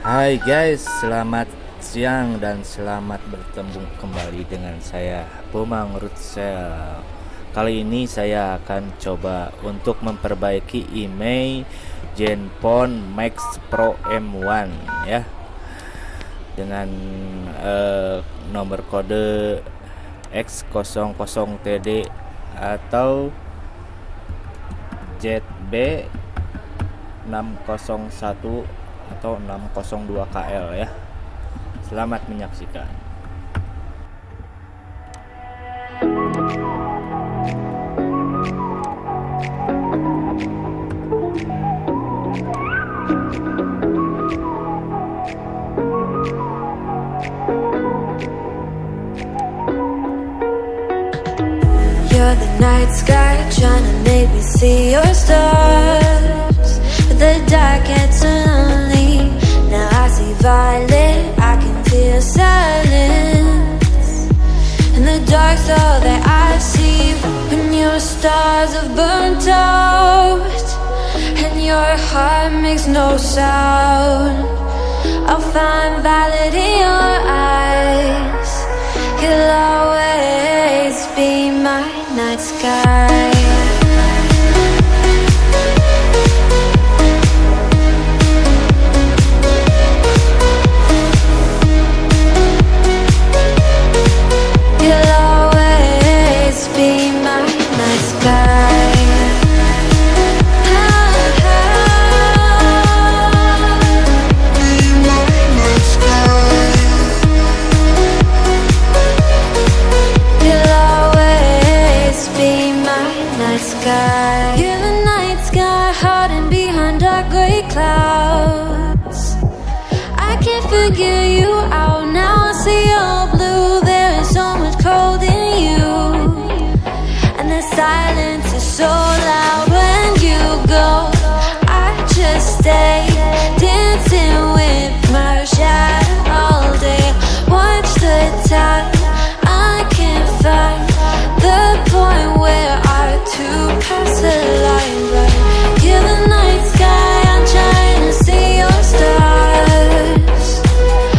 Hai guys, selamat siang dan selamat bertemu kembali dengan saya Bumang Rutsel. Kali ini saya akan coba untuk memperbaiki IMEI ZENFONE Max Pro M1 ya, dengan nomor kode X00TD atau ZB601 atau 602KL ya. Selamat menyaksikan. You're the night sky trying to make me see your stars, but the dark gets lonely. Now I see violet, I can feel silence. In the dark's all that I see. When your stars have burnt out and your heart makes no sound, I'll find violet in your eyes. You'll always be my night sky. You'll always be my night sky. You're the night sky, hiding behind dark gray clouds. I can't figure you out now. I see you're blue. There is so much cold in you, and the silence is so loud when you go. I just stay dancing with my shadow all day. Watch the tide. I can't find the point where our two paths align, but you're the night sky, I'm trying to see your stars,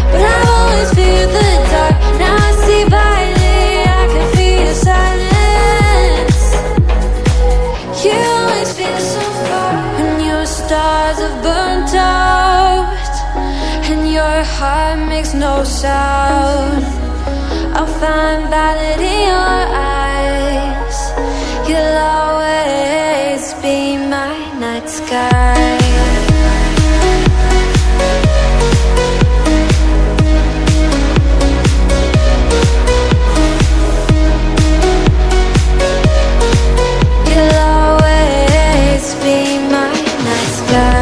but I've always feared the dark. Now I see violet, I can feel your silence. You always feel so far when your stars have burnt out and your heart makes no sound. I'll find violet in your eyes. You'll always be my night sky. You'll always be my night sky.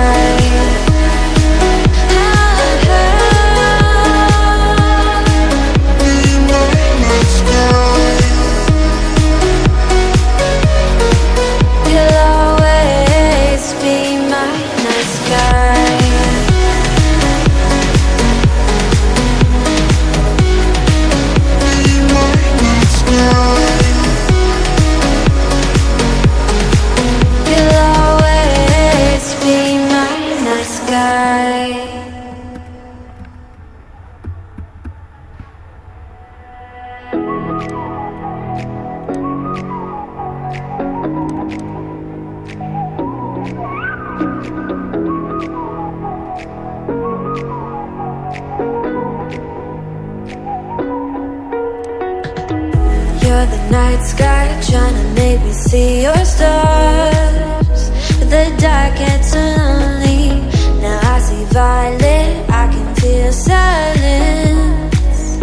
You're the night sky trying to make me see your stars, but the dark gets lonely. Now I see violet, I can feel silence.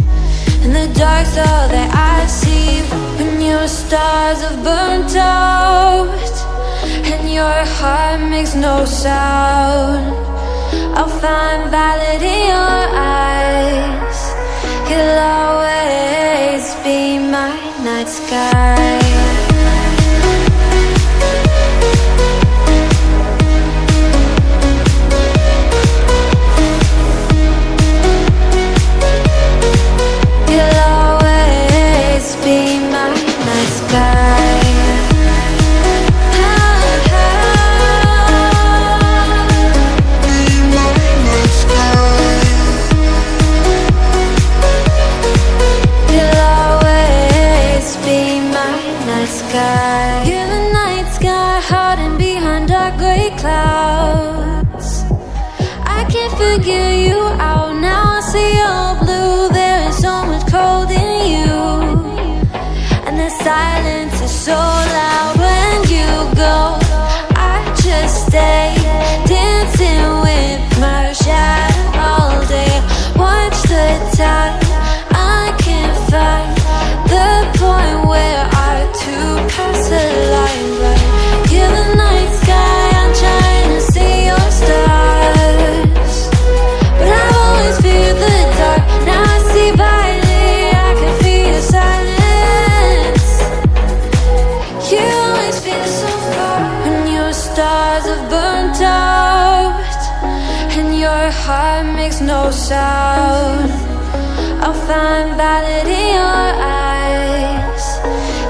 In the dark's all that I see. When your stars have burnt out and your heart makes no sound, I'll find violet in your eyes. You'll always be my night sky. You'll always be my night sky. Be my night sky. figure you out. Now I see you're blue. There is so much cold in you, and the silence is so loud when you go. I just stay dancing with my shadow all day. Watch the time. I can't find the point where our two paths align. Right? You're the night sky. I'm trying to see your stars, but I've always feared the dark. Now I see brightly. I can feel your silence. You always feel so far, and your stars have burnt out, and your heart makes no sound. I'll find valid in your eyes.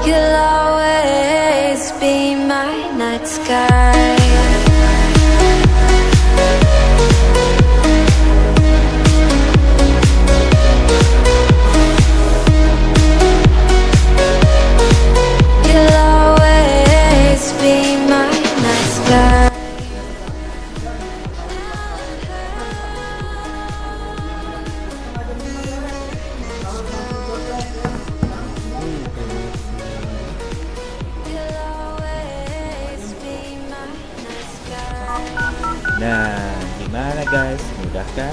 You'll always be my night sky. You'll always be my night sky. You'll always be my night sky. Nah, gimana guys? Mudah kan?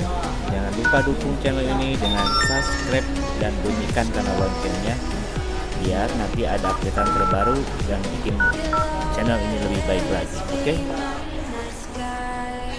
Jangan lupa dukung channel ini dengan subscribe dan bunyikan tanda loncengnya, biar nanti ada updatean terbaru yang bikin channel ini lebih baik lagi. Oke? Night sky.